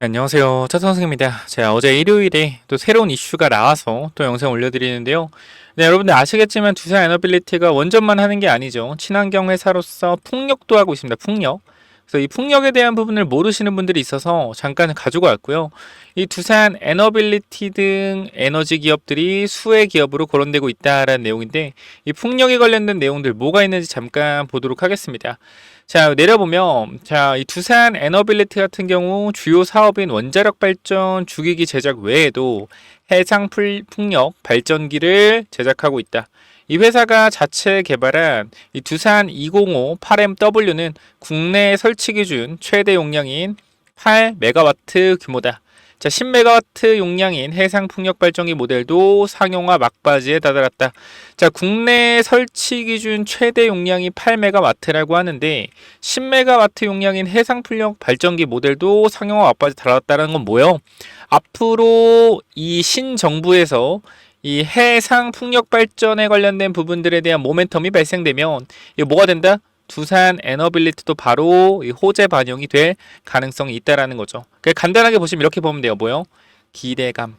안녕하세요. 차선생입니다. 제가 어제 일요일에 또 새로운 이슈가 나와서 또 영상 올려드리는데요. 네, 여러분들 아시겠지만 두산 에너빌리티가 원전만 하는 게 아니죠. 친환경 회사로서 풍력도 하고 있습니다. 풍력. 그래서 이 풍력에 대한 부분을 모르시는 분들이 있어서 잠깐 가지고 왔고요. 이 두산 에너빌리티 등 에너지 기업들이 수혜 기업으로 거론되고 있다라는 내용인데 이 풍력에 관련된 내용들 뭐가 있는지 잠깐 보도록 하겠습니다. 자, 내려보면 이 두산 에너빌리티 같은 경우 주요 사업인 원자력 발전 주기기 제작 외에도 해상 풍력 발전기를 제작하고 있다. 이 회사가 자체 개발한 이 두산 205 8MW는 국내 설치 기준 최대 용량인 8메가와트 규모다. 자, 10메가와트 용량인 해상 풍력 발전기 모델도 상용화 막바지에 다다랐다. 자, 국내 설치 기준 최대 용량이 8메가와트라고 하는데 10메가와트 용량인 해상 풍력 발전기 모델도 상용화 막바지에 달았다는 건 뭐예요? 앞으로 이 신정부에서 이 해상 풍력 발전에 관련된 부분들에 대한 모멘텀이 발생되면 이게 뭐가 된다? 두산 에너빌리티도 바로 이 호재 반영이 될 가능성이 있다라는 거죠. 간단하게 보시면 이렇게 보면 돼요. 뭐요? 기대감.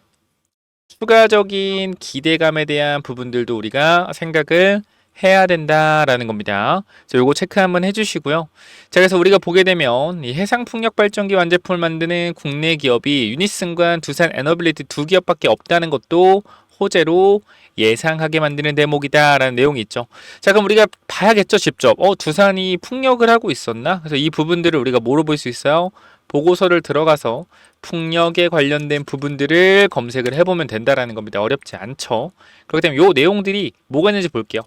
추가적인 기대감에 대한 부분들도 우리가 생각을 해야 된다라는 겁니다. 자, 요거 체크 한번 해주시고요. 자, 그래서 우리가 보게 되면 이 해상 풍력 발전기 완제품을 만드는 국내 기업이 유니슨과 두산 에너빌리티 두 기업밖에 없다는 것도 호재로 예상하게 만드는 대목이다라는 내용이 있죠. 자, 그럼 우리가 봐야겠죠, 직접. 두산이 풍력을 하고 있었나? 그래서 이 부분들을 우리가 뭐로 볼 수 있어요? 보고서를 들어가서 풍력에 관련된 부분들을 검색을 해보면 된다라는 겁니다. 어렵지 않죠. 그렇기 때문에 이 내용들이 뭐가 있는지 볼게요.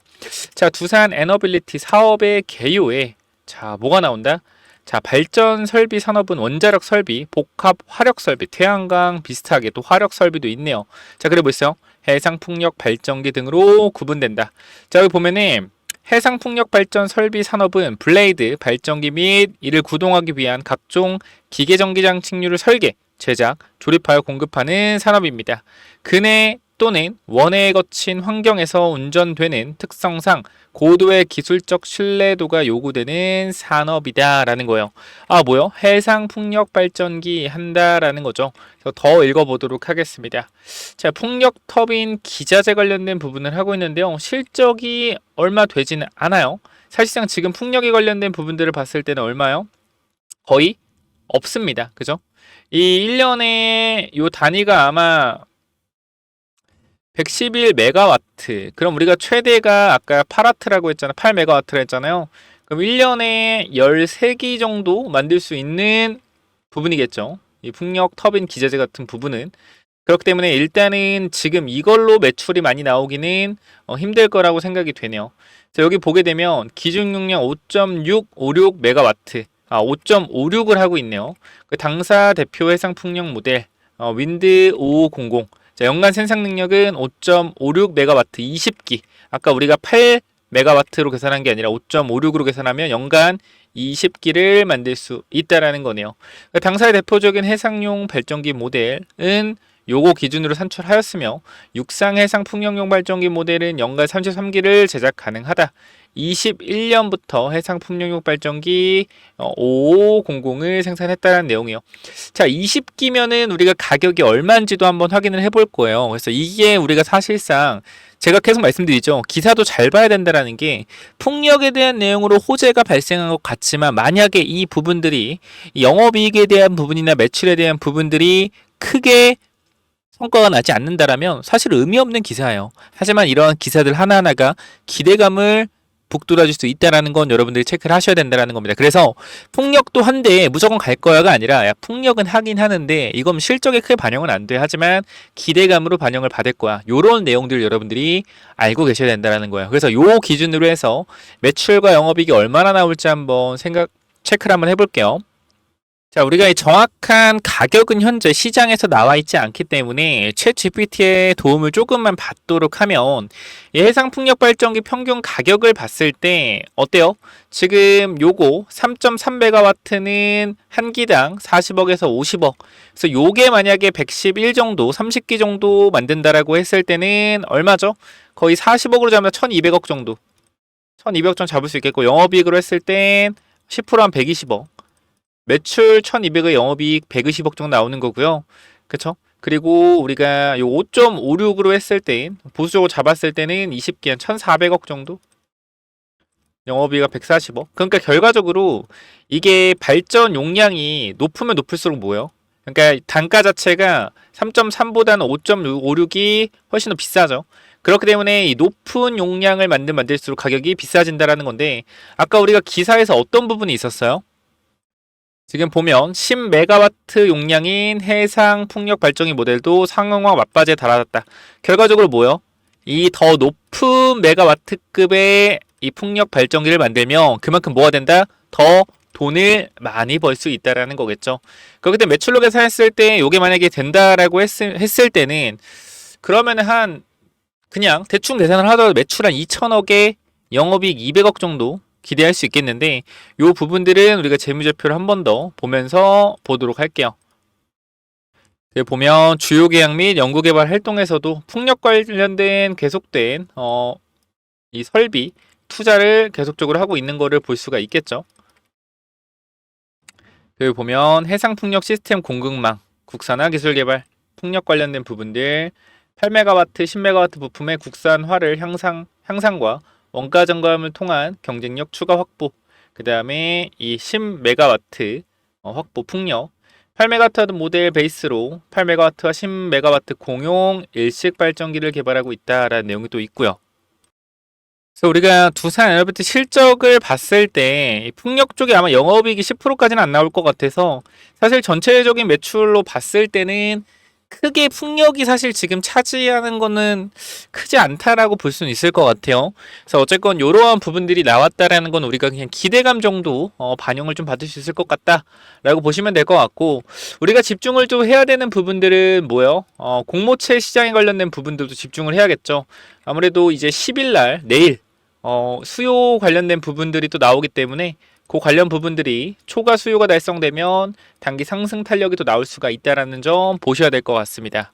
자, 두산 에너빌리티 사업의 개요에 뭐가 나온다? 자, 발전 설비 산업은 원자력 설비, 복합 화력 설비, 태양광 비슷하게 또 화력 설비도 있네요. 자, 그래 보세요. 해상 풍력 발전기 등으로 구분된다. 자, 여기 보면은 해상 풍력 발전 설비 산업은 블레이드, 발전기 및 이를 구동하기 위한 각종 기계 전기 장치류를 설계, 제작, 조립하여 공급하는 산업입니다. 근해 또는 원해에 거친 환경에서 운전되는 특성상 고도의 기술적 신뢰도가 요구되는 산업이다라는 거예요. 뭐요? 해상 풍력 발전기 한다라는 거죠. 그래서 더 읽어보도록 하겠습니다. 자, 풍력 터빈 기자재 관련된 부분을 하고 있는데요. 실적이 얼마 되지는 않아요. 사실상 지금 풍력에 관련된 부분들을 봤을 때는 얼마요? 거의 없습니다. 그죠? 이 1년에 요 단위가 아마 111메가와트. 그럼 우리가 최대가 아까 8와트라고 했잖아. 8메가와트라 했잖아요. 그럼 1년에 13기 정도 만들 수 있는 부분이겠죠. 이 풍력 터빈 기자재 같은 부분은. 그렇기 때문에 일단은 지금 이걸로 매출이 많이 나오기는 힘들 거라고 생각이 되네요. 자, 여기 보게 되면 기준 용량 5.656메가와트. 5.56을 하고 있네요. 그 당사 대표 해상 풍력 모델 윈드 5500. 자, 연간 생산 능력은 5.56메가와트 20기. 아까 우리가 8메가와트로 계산한 게 아니라 5.56으로 계산하면 연간 20기를 만들 수 있다라는 거네요. 당사의 대표적인 해상용 발전기 모델은 요거 기준으로 산출하였으며 육상 해상 풍력용 발전기 모델은 연간 33기를 제작 가능하다. 21년부터 해상 풍력용 발전기 5500을 생산했다는 내용이에요. 자, 20기면은 우리가 가격이 얼마인지도 한번 확인을 해볼 거예요. 그래서 이게 우리가 사실상 제가 계속 말씀드리죠. 기사도 잘 봐야 된다라는 게 풍력에 대한 내용으로 호재가 발생한 것 같지만 만약에 이 부분들이 영업이익에 대한 부분이나 매출에 대한 부분들이 크게 성과가 나지 않는다라면 사실 의미 없는 기사예요. 하지만 이러한 기사들 하나하나가 기대감을 북돋아줄 수 있다는 건 여러분들이 체크를 하셔야 된다는 겁니다. 그래서 풍력도 한데 무조건 갈 거야가 아니라 풍력은 하긴 하는데 이건 실적에 크게 반영은 안 돼. 하지만 기대감으로 반영을 받을 거야. 요런 내용들 여러분들이 알고 계셔야 된다는 거예요. 그래서 요 기준으로 해서 매출과 영업이익이 얼마나 나올지 한번 체크를 한번 해볼게요. 자, 우리가 이 정확한 가격은 현재 시장에서 나와 있지 않기 때문에 챗 GPT의 도움을 조금만 받도록 하면 이 해상 풍력 발전기 평균 가격을 봤을 때 어때요? 지금 요거 3.3메가와트는 한 기당 40억에서 50억. 그래서 요게 만약에 111 정도, 30기 정도 만든다라고 했을 때는 얼마죠? 거의 40억으로 잡으면 1200억 정도. 1200억 정도 잡을 수 있겠고 영업이익으로 했을 땐 10%한 120억. 매출 1200의 영업이익 120억 정도 나오는 거고요. 그쵸? 그리고 우리가 요 5.56으로 했을 때 보수적으로 잡았을 때는 20기 한 1400억 정도? 영업이익 140억. 그러니까 결과적으로 이게 발전 용량이 높으면 높을수록 뭐예요? 그러니까 단가 자체가 3.3보다는 5.56이 훨씬 더 비싸죠. 그렇기 때문에 이 높은 용량을 만들수록 가격이 비싸진다라는 건데 아까 우리가 기사에서 어떤 부분이 있었어요? 지금 보면 10메가와트 용량인 해상 풍력 발전기 모델도 상용화 막바지에 달하다. 결과적으로 뭐요? 이 더 높은 메가와트급의 이 풍력 발전기를 만들면 그만큼 뭐가 된다? 더 돈을 많이 벌 수 있다라는 거겠죠. 그렇기 때문에 매출로 계산했을 때 이게 만약에 된다라고 했을 때는 그러면 한 그냥 대충 계산을 하더라도 매출 한 2천억에 영업이익 200억 정도 기대할 수 있겠는데 이 부분들은 우리가 재무제표를 한 번 더 보면서 보도록 할게요. 보면 주요 계약 및 연구개발 활동에서도 풍력 관련된 계속된 이 설비 투자를 계속적으로 하고 있는 거를 볼 수가 있겠죠. 여기 보면 해상풍력 시스템 공급망, 국산화 기술개발, 풍력 관련된 부분들 8메가와트, 10메가와트 부품의 국산화를 향상과 원가 점검을 통한 경쟁력 추가 확보, 그 다음에 이 10메가와트 확보 풍력, 8메가와트 모델 베이스로 8메가와트와 10메가와트 공용 일식 발전기를 개발하고 있다라는 내용이 또 있고요. 그래서 우리가 두산 에너비트 실적을 봤을 때 풍력 쪽에 아마 영업이익이 10%까지는 안 나올 것 같아서 사실 전체적인 매출로 봤을 때는 크게 풍력이 사실 지금 차지하는 거는 크지 않다라고 볼 수는 있을 것 같아요. 그래서 어쨌건 이러한 부분들이 나왔다라는 건 우리가 그냥 기대감 정도 반영을 좀 받을 수 있을 것 같다라고 보시면 될 것 같고 우리가 집중을 좀 해야 되는 부분들은 뭐요? 공모채 시장에 관련된 부분들도 집중을 해야겠죠. 아무래도 이제 10일 날 내일 수요 관련된 부분들이 또 나오기 때문에 그 관련 부분들이 초과 수요가 달성되면 단기 상승 탄력이 또 나올 수가 있다는 점 보셔야 될 것 같습니다.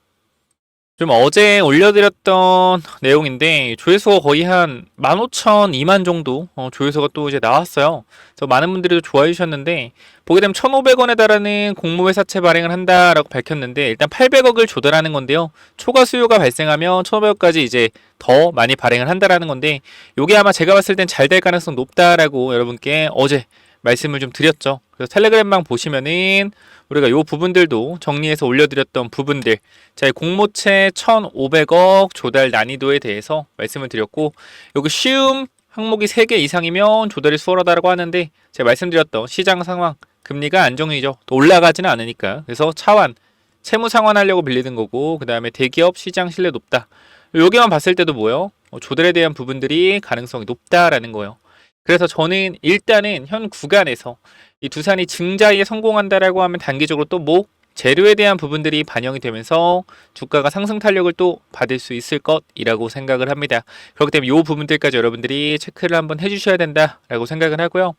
좀 어제 올려드렸던 내용인데 조회수가 거의 한 15,000, 2만 정도 조회수가 또 이제 나왔어요. 그래서 많은 분들이 좋아해 주셨는데 보게 되면 1,500원에 달하는 공모회사채 발행을 한다라고 밝혔는데 일단 800억을 조달하는 건데요. 초과 수요가 발생하면 1,500억까지 이제 더 많이 발행을 한다라는 건데 요게 아마 제가 봤을 땐 잘 될 가능성 높다라고 여러분께 어제 말씀을 좀 드렸죠. 그래서 텔레그램방 보시면은 우리가 요 부분들도 정리해서 올려드렸던 부분들 자, 공모채 1,500억 조달 난이도에 대해서 말씀을 드렸고 여기 쉬움 항목이 3개 이상이면 조달이 수월하다고 하는데 제가 말씀드렸던 시장 상황 금리가 안정이죠. 또 올라가지는 않으니까 그래서 차환 채무 상환하려고 빌리는 거고 그 다음에 대기업 시장 신뢰 높다. 여기만 봤을 때도 뭐예요? 조달에 대한 부분들이 가능성이 높다라는 거예요. 그래서 저는 일단은 현 구간에서 이 두산이 증자에 성공한다라고 하면 단기적으로 또 뭐 재료에 대한 부분들이 반영이 되면서 주가가 상승 탄력을 또 받을 수 있을 것이라고 생각을 합니다. 그렇기 때문에 이 부분들까지 여러분들이 체크를 한번 해주셔야 된다라고 생각을 하고요.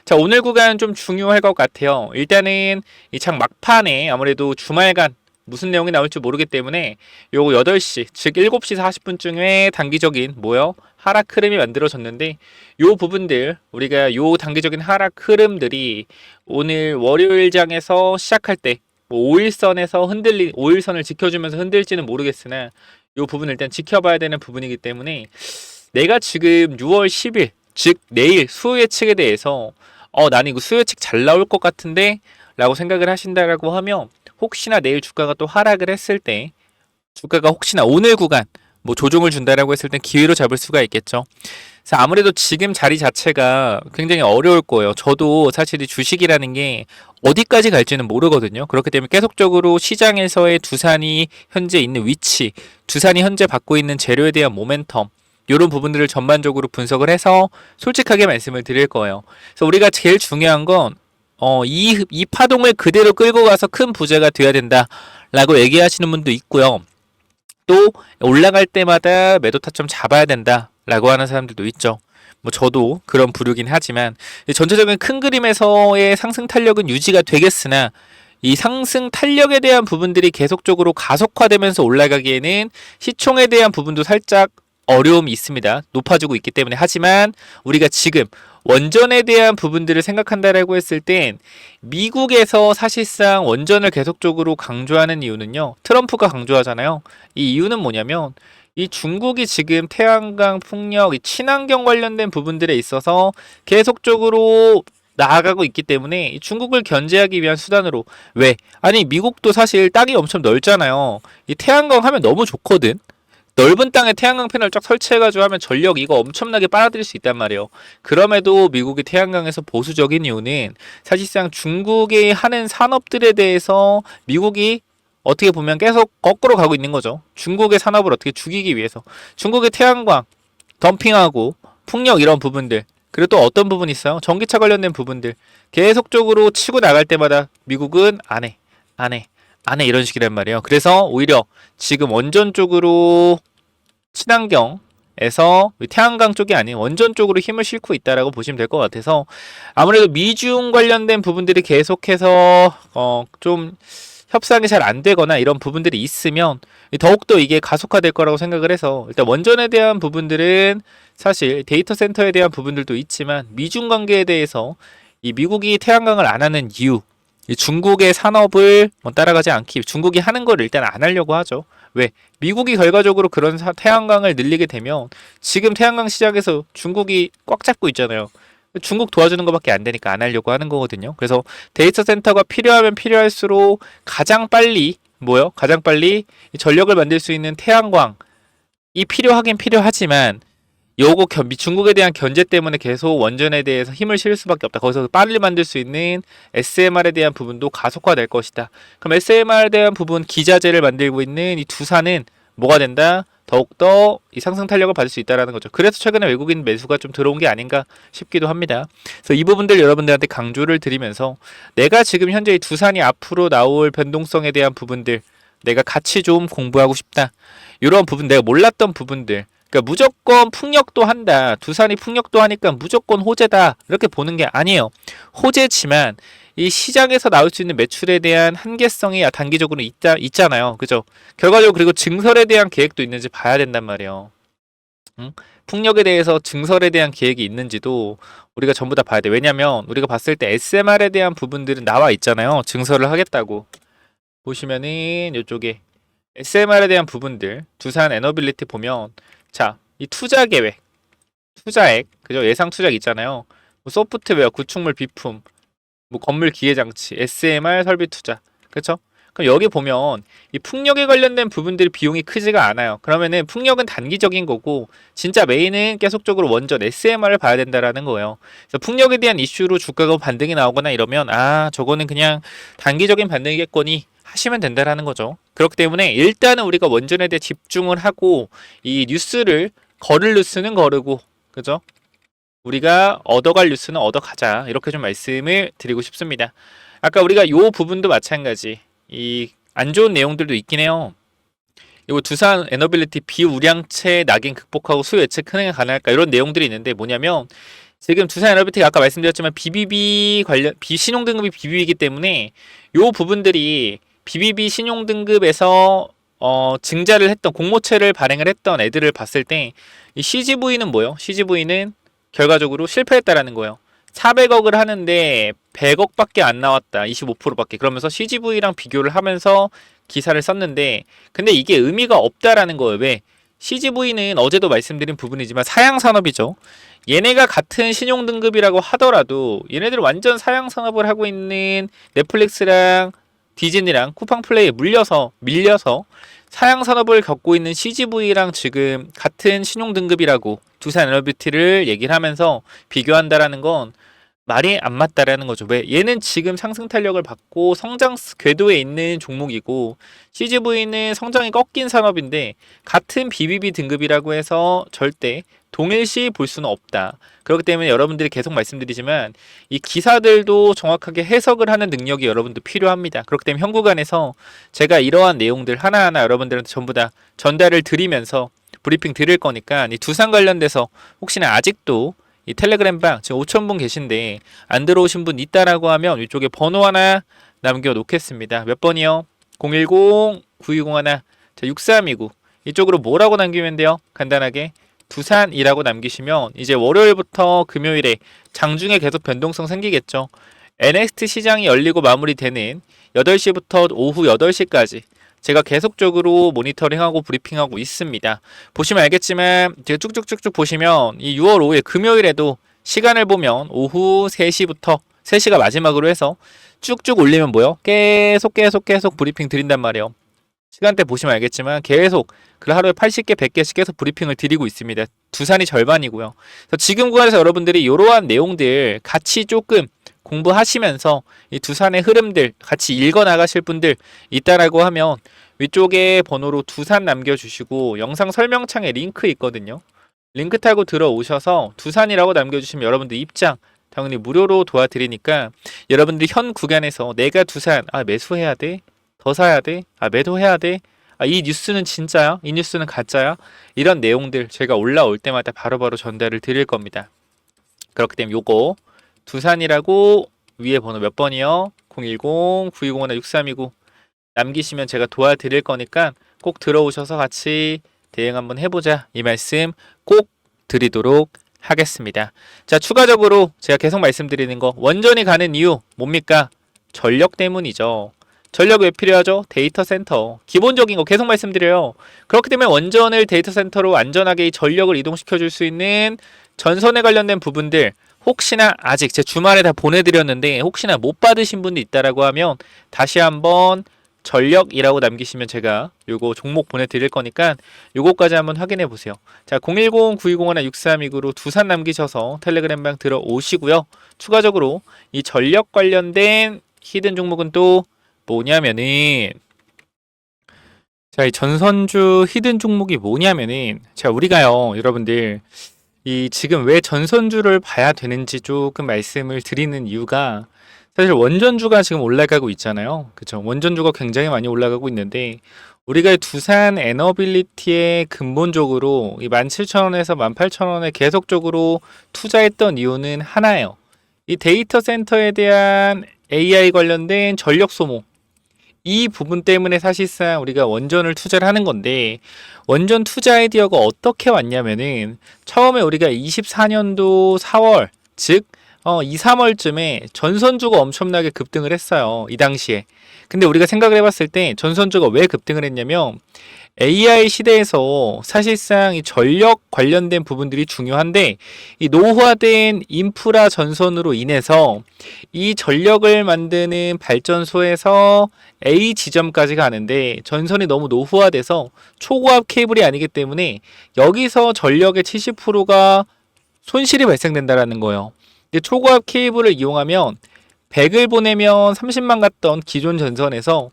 자, 오늘 구간 좀 중요할 것 같아요. 일단은 이 장 막판에 아무래도 주말간 무슨 내용이 나올지 모르기 때문에 요거 8시 즉 7시 40분쯤에 단기적인 뭐요? 하락 흐름이 만들어졌는데 요 부분들 우리가 요 단기적인 하락 흐름들이 오늘 월요일장에서 시작할 때 뭐 5일선에서 5일선을 지켜주면서 흔들지는 모르겠으나 요 부분을 일단 지켜봐야 되는 부분이기 때문에 내가 지금 6월 10일 즉 내일 수요 예측에 대해서 나는 이거 수요 예측 잘 나올 것 같은데 라고 생각을 하신다라고 하면 혹시나 내일 주가가 또 하락을 했을 때 주가가 혹시나 오늘 구간 뭐 조정을 준다라고 했을 땐 기회로 잡을 수가 있겠죠. 그래서 아무래도 지금 자리 자체가 굉장히 어려울 거예요. 저도 사실 이 주식이라는 게 어디까지 갈지는 모르거든요. 그렇기 때문에 계속적으로 시장에서의 두산이 현재 있는 위치, 두산이 현재 받고 있는 재료에 대한 모멘텀 이런 부분들을 전반적으로 분석을 해서 솔직하게 말씀을 드릴 거예요. 그래서 우리가 제일 중요한 건 이 파동을 그대로 끌고 가서 큰 부자가 돼야 된다라고 얘기하시는 분도 있고요. 또 올라갈 때마다 매도 타점 잡아야 된다라고 하는 사람들도 있죠. 뭐 저도 그런 부류긴 하지만 전체적인 큰 그림에서의 상승 탄력은 유지가 되겠으나 이 상승 탄력에 대한 부분들이 계속적으로 가속화되면서 올라가기에는 시총에 대한 부분도 살짝 어려움이 있습니다. 높아지고 있기 때문에 하지만 우리가 지금 원전에 대한 부분들을 생각한다라고 했을 땐 미국에서 사실상 원전을 계속적으로 강조하는 이유는요. 트럼프가 강조하잖아요. 이 이유는 뭐냐면 이 중국이 지금 태양광 풍력, 이 친환경 관련된 부분들에 있어서 계속적으로 나아가고 있기 때문에 이 중국을 견제하기 위한 수단으로 왜? 아니 미국도 사실 땅이 엄청 넓잖아요. 이 태양광 하면 너무 좋거든. 넓은 땅에 태양광 패널 쫙 설치해가지고 하면 전력 이거 엄청나게 빨아들일 수 있단 말이에요. 그럼에도 미국이 태양광에서 보수적인 이유는 사실상 중국이 하는 산업들에 대해서 미국이 어떻게 보면 계속 거꾸로 가고 있는 거죠. 중국의 산업을 어떻게 죽이기 위해서. 중국의 태양광, 덤핑하고 풍력 이런 부분들. 그리고 또 어떤 부분이 있어요? 전기차 관련된 부분들. 계속적으로 치고 나갈 때마다 미국은 안 해. 안 해. 안 해. 이런 식이란 말이에요. 그래서 오히려 지금 원전 쪽으로 친환경에서 태양광 쪽이 아닌 원전 쪽으로 힘을 싣고 있다라고 보시면 될 것 같아서 아무래도 미중 관련된 부분들이 계속해서 좀 협상이 잘 안 되거나 이런 부분들이 있으면 더욱더 이게 가속화될 거라고 생각을 해서 일단 원전에 대한 부분들은 사실 데이터 센터에 대한 부분들도 있지만 미중 관계에 대해서 이 미국이 태양광을 안 하는 이유 이 중국의 산업을 따라가지 않기 중국이 하는 걸 일단 안 하려고 하죠. 왜? 미국이 결과적으로 그런 태양광을 늘리게 되면 지금 태양광 시장에서 중국이 꽉 잡고 있잖아요. 중국 도와주는 것밖에 안 되니까 안 하려고 하는 거거든요. 그래서 데이터 센터가 필요하면 필요할수록 가장 빨리 가장 빨리 전력을 만들 수 있는 태양광이 필요하긴 필요하지만 요거 중국에 대한 견제 때문에 계속 원전에 대해서 힘을 실을 수밖에 없다. 거기서 빨리 만들 수 있는 SMR에 대한 부분도 가속화될 것이다. 그럼 SMR에 대한 부분 기자재를 만들고 있는 이 두산은 뭐가 된다? 더욱더 이 상승 탄력을 받을 수 있다는 거죠. 그래서 최근에 외국인 매수가 좀 들어온 게 아닌가 싶기도 합니다. 그래서 이 부분들 여러분들한테 강조를 드리면서 내가 지금 현재 이 두산이 앞으로 나올 변동성에 대한 부분들 내가 같이 좀 공부하고 싶다. 이런 부분 내가 몰랐던 부분들 그러니까 무조건 풍력도 한다. 두산이 풍력도 하니까 무조건 호재다. 이렇게 보는 게 아니에요. 호재지만 이 시장에서 나올 수 있는 매출에 대한 한계성이 단기적으로 있잖아요. 그죠? 결과적으로 그리고 증설에 대한 계획도 있는지 봐야 된단 말이에요. 응? 풍력에 대해서 증설에 대한 계획이 있는지도 우리가 전부 다 봐야 돼. 왜냐면 우리가 봤을 때 SMR에 대한 부분들은 나와 있잖아요. 증설을 하겠다고. 보시면은 이쪽에 SMR에 대한 부분들 두산 에너빌리티 보면 자, 이 투자 계획, 투자액, 그죠? 예상 투자액 있잖아요. 뭐 소프트웨어, 구축물 비품, 뭐 건물 기계 장치, SMR 설비 투자. 그렇죠? 그럼 여기 보면 이 풍력에 관련된 부분들이 비용이 크지가 않아요. 그러면은 풍력은 단기적인 거고 진짜 메인은 계속적으로 원전 SMR을 봐야 된다라는 거예요. 그래서 풍력에 대한 이슈로 주가가 반등이 나오거나 이러면 저거는 그냥 단기적인 반등이겠거니 하시면 된다라는 거죠. 그렇기 때문에 일단은 우리가 원전에 대해 집중을 하고 이 뉴스를 거를 뉴스는 거르고 그죠? 우리가 얻어갈 뉴스는 얻어가자 이렇게 좀 말씀을 드리고 싶습니다. 아까 우리가 요 부분도 마찬가지 이 안 좋은 내용들도 있긴 해요. 이거 두산 에너빌리티 비우량채 낙인 극복하고 수요 예측 흥행 가능할까 이런 내용들이 있는데 뭐냐면 지금 두산 에너빌리티가 아까 말씀드렸지만 BBB 관련 신용등급이 BBB이기 때문에 요 부분들이 BBB 신용등급에서 증자를 했던 공모채를 발행을 했던 애들을 봤을 때 이 CGV는 뭐예요? CGV는 결과적으로 실패했다라는 거예요. 400억을 하는데 100억밖에 안 나왔다. 25%밖에. 그러면서 CGV랑 비교를 하면서 기사를 썼는데 근데 이게 의미가 없다라는 거예요. 왜? CGV는 어제도 말씀드린 부분이지만 사양 산업이죠. 얘네가 같은 신용 등급이라고 하더라도 얘네들 완전 사양 산업을 하고 있는 넷플릭스랑 디즈니랑 쿠팡플레이에 밀려서 사양 산업을 겪고 있는 CGV랑 지금 같은 신용 등급이라고 두산 에너비티를 얘기를 하면서 비교한다라는 건 말이 안 맞다라는 거죠. 왜? 얘는 지금 상승 탄력을 받고 성장 궤도에 있는 종목이고 CGV는 성장이 꺾인 산업인데 같은 BBB 등급이라고 해서 절대 동일시 볼 수는 없다. 그렇기 때문에 여러분들이 계속 말씀드리지만 이 기사들도 정확하게 해석을 하는 능력이 여러분들 필요합니다. 그렇기 때문에 현구간에서 제가 이러한 내용들 하나하나 여러분들한테 전부 다 전달을 드리면서 브리핑 드릴 거니까 이 두산 관련돼서 혹시나 아직도 이 텔레그램방 지금 5,000분 계신데 안 들어오신 분 있다라고 하면 이쪽에 번호 하나 남겨 놓겠습니다. 몇 번이요? 010-9201 6329 이쪽으로 뭐라고 남기면 돼요? 간단하게 두산이라고 남기시면 이제 월요일부터 금요일에 장중에 계속 변동성 생기겠죠. NXT 시장이 열리고 마무리되는 8시부터 오후 8시까지 제가 계속적으로 모니터링하고 브리핑하고 있습니다. 보시면 알겠지만 제가 쭉쭉쭉쭉 보시면 이 6월 5일 금요일에도 시간을 보면 오후 3시부터 3시가 마지막으로 해서 쭉쭉 올리면 뭐요? 계속 브리핑 드린단 말이에요. 시간대 보시면 알겠지만 계속 그 하루에 80개, 100개씩 계속 브리핑을 드리고 있습니다. 두산이 절반이고요. 그래서 지금 구간에서 여러분들이 이러한 내용들 같이 조금 공부하시면서 이 두산의 흐름들 같이 읽어 나가실 분들 있다라고 하면 위쪽에 번호로 두산 남겨주시고 영상 설명창에 링크 있거든요. 링크 타고 들어오셔서 두산이라고 남겨주시면 여러분들 입장 당연히 무료로 도와드리니까 여러분들 현 구간에서 내가 두산 매수해야 돼? 더 사야 돼? 매도해야 돼? 이 뉴스는 진짜야? 이 뉴스는 가짜야? 이런 내용들 제가 올라올 때마다 바로바로 전달을 드릴 겁니다. 그렇기 때문에 요거 두산이라고 위에 번호 몇 번이요? 010-9201-6329 남기시면 제가 도와드릴 거니까 꼭 들어오셔서 같이 대응 한번 해보자 이 말씀 꼭 드리도록 하겠습니다. 자, 추가적으로 제가 계속 말씀드리는 거 원전이 가는 이유 뭡니까? 전력 때문이죠. 전력 왜 필요하죠? 데이터 센터. 기본적인 거 계속 말씀드려요. 그렇기 때문에 원전을 데이터 센터로 안전하게 전력을 이동시켜 줄 수 있는 전선에 관련된 부분들 혹시나 아직 제 주말에 다 보내드렸는데 혹시나 못 받으신 분도 있다라고 하면 다시 한번 전력이라고 남기시면 제가 요거 종목 보내드릴 거니까 요거까지 한번 확인해 보세요. 자, 010-9201-6329로 두산 남기셔서 텔레그램방 들어오시고요. 추가적으로 이 전력 관련된 히든 종목은 또 뭐냐면은 자, 이 전선주 히든 종목이 뭐냐면은 자, 우리가요 여러분들 이 지금 왜 전선주를 봐야 되는지 조금 말씀을 드리는 이유가 사실 원전주가 지금 올라가고 있잖아요. 그쵸? 원전주가 굉장히 많이 올라가고 있는데 우리가 두산 에너빌리티에 근본적으로 이 17,000원에서 18,000원에 계속적으로 투자했던 이유는 하나예요. 이 데이터 센터에 대한 AI 관련된 전력 소모 이 부분 때문에 사실상 우리가 원전을 투자를 하는 건데 원전 투자 아이디어가 어떻게 왔냐면은 처음에 우리가 24년도 4월 즉 2, 3월쯤에 전선주가 엄청나게 급등을 했어요. 이 당시에. 근데 우리가 생각을 해봤을 때 전선주가 왜 급등을 했냐면 AI 시대에서 사실상 이 전력 관련된 부분들이 중요한데 이 노후화된 인프라 전선으로 인해서 이 전력을 만드는 발전소에서 A 지점까지 가는데 전선이 너무 노후화돼서 초고압 케이블이 아니기 때문에 여기서 전력의 70%가 손실이 발생된다라는 거예요. 초고압 케이블을 이용하면 100을 보내면 30만 갔던 기존 전선에서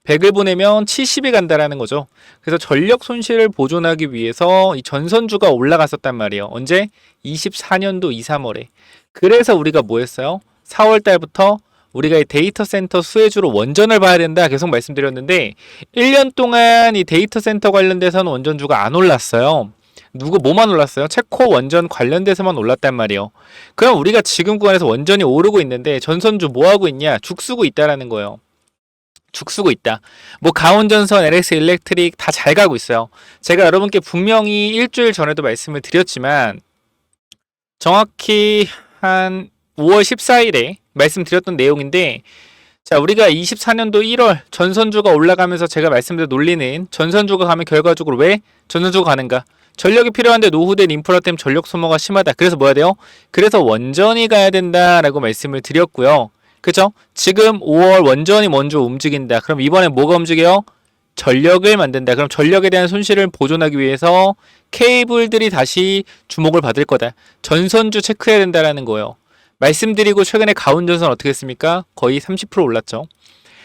100을 보내면 70이 간다라는 거죠. 그래서 전력 손실을 보존하기 위해서 이 전선주가 올라갔었단 말이에요. 언제? 24년도 2, 3월에. 그래서 우리가 뭐 했어요? 4월 달부터 우리가 이 데이터 센터 수혜주로 원전을 봐야 된다 계속 말씀드렸는데 1년 동안 이 데이터 센터 관련돼서는 원전주가 안 올랐어요. 뭐만 올랐어요? 체코 원전 관련돼서만 올랐단 말이에요. 그럼 우리가 지금 구간에서 원전이 오르고 있는데 전선주 뭐 하고 있냐? 죽쓰고 있다라는 거예요. 죽쓰고 있다. 뭐 가온전선, LX 일렉트릭 다 잘 가고 있어요. 제가 여러분께 분명히 일주일 전에도 말씀을 드렸지만 정확히 한 5월 14일에 말씀드렸던 내용인데 자, 우리가 24년도 1월 전선주가 올라가면서 제가 말씀드린 논리는 전선주가 가면 결과적으로 왜 전선주가 가는가? 전력이 필요한데 노후된 인프라 때문에 전력 소모가 심하다. 그래서 뭐 해야 돼요? 그래서 원전이 가야 된다라고 말씀을 드렸고요. 그죠? 지금 5월 원전이 먼저 움직인다. 그럼 이번엔 뭐가 움직여요? 전력을 만든다. 그럼 전력에 대한 손실을 보존하기 위해서 케이블들이 다시 주목을 받을 거다. 전선주 체크해야 된다라는 거예요. 말씀드리고 최근에 가온전선 어떻게 했습니까? 거의 30% 올랐죠.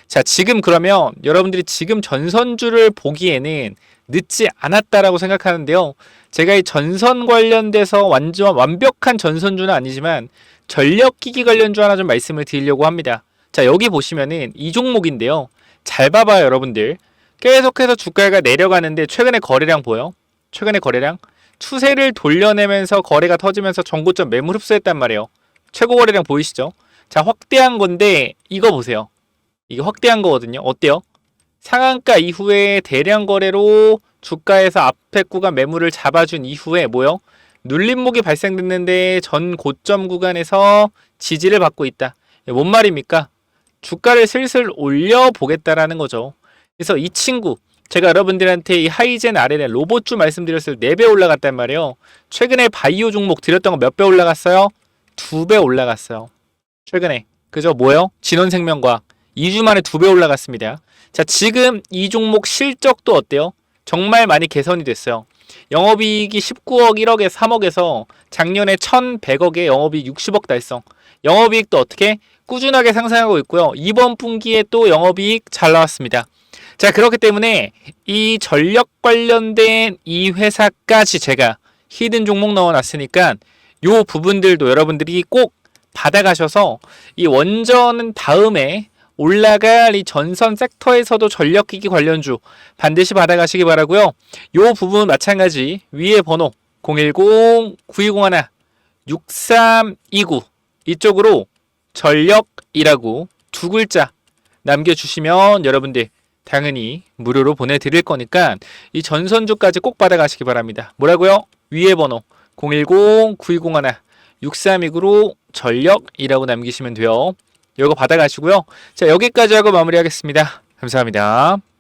자, 지금 그러면 여러분들이 지금 전선주를 보기에는 늦지 않았다라고 생각하는데요. 제가 이 전선 관련돼서 완전 완벽한 전선주는 아니지만 전력기기 관련주 하나 좀 말씀을 드리려고 합니다. 자, 여기 보시면은 이 종목인데요. 잘 봐봐요, 여러분들. 계속해서 주가가 내려가는데 최근에 거래량 보여? 최근에 거래량? 추세를 돌려내면서 거래가 터지면서 정고점 매물 흡수했단 말이에요. 최고 거래량 보이시죠? 자, 확대한 건데 이거 보세요. 이게 확대한 거거든요. 어때요? 상한가 이후에 대량 거래로 주가에서 앞에 구간 매물을 잡아준 이후에 뭐요? 눌림목이 발생됐는데 전 고점 구간에서 지지를 받고 있다. 뭔 말입니까? 주가를 슬슬 올려보겠다라는 거죠. 그래서 이 친구, 제가 여러분들한테 이 하이젠 RL의 로봇주 말씀드렸을 때 4배 올라갔단 말이에요. 최근에 바이오 종목 드렸던 거 몇 배 올라갔어요? 2배 올라갔어요. 최근에. 그죠? 뭐요? 진원생명과학. 2주 만에 2배 올라갔습니다. 자, 지금 이 종목 실적도 어때요? 정말 많이 개선이 됐어요. 영업이익이 19억, 1억에 3억에서 작년에 1,100억에 영업이익 60억 달성. 영업이익도 어떻게? 꾸준하게 상승하고 있고요. 이번 분기에 또 영업이익 잘 나왔습니다. 자, 그렇기 때문에 이 전력 관련된 이 회사까지 제가 히든 종목 넣어놨으니까 요 부분들도 여러분들이 꼭 받아가셔서 이 원전은 다음에 올라갈 이 전선 섹터에서도 전력기기 관련주 반드시 받아가시기 바라고요. 요 부분 마찬가지 위에 번호 010-9201-6329 이쪽으로 전력이라고 2글자 남겨주시면 여러분들 당연히 무료로 보내드릴 거니까 이 전선주까지 꼭 받아가시기 바랍니다. 뭐라고요? 위에 번호 010-9201-6329로 전력이라고 남기시면 돼요. 이거 받아가시고요. 자, 여기까지 하고 마무리하겠습니다. 감사합니다.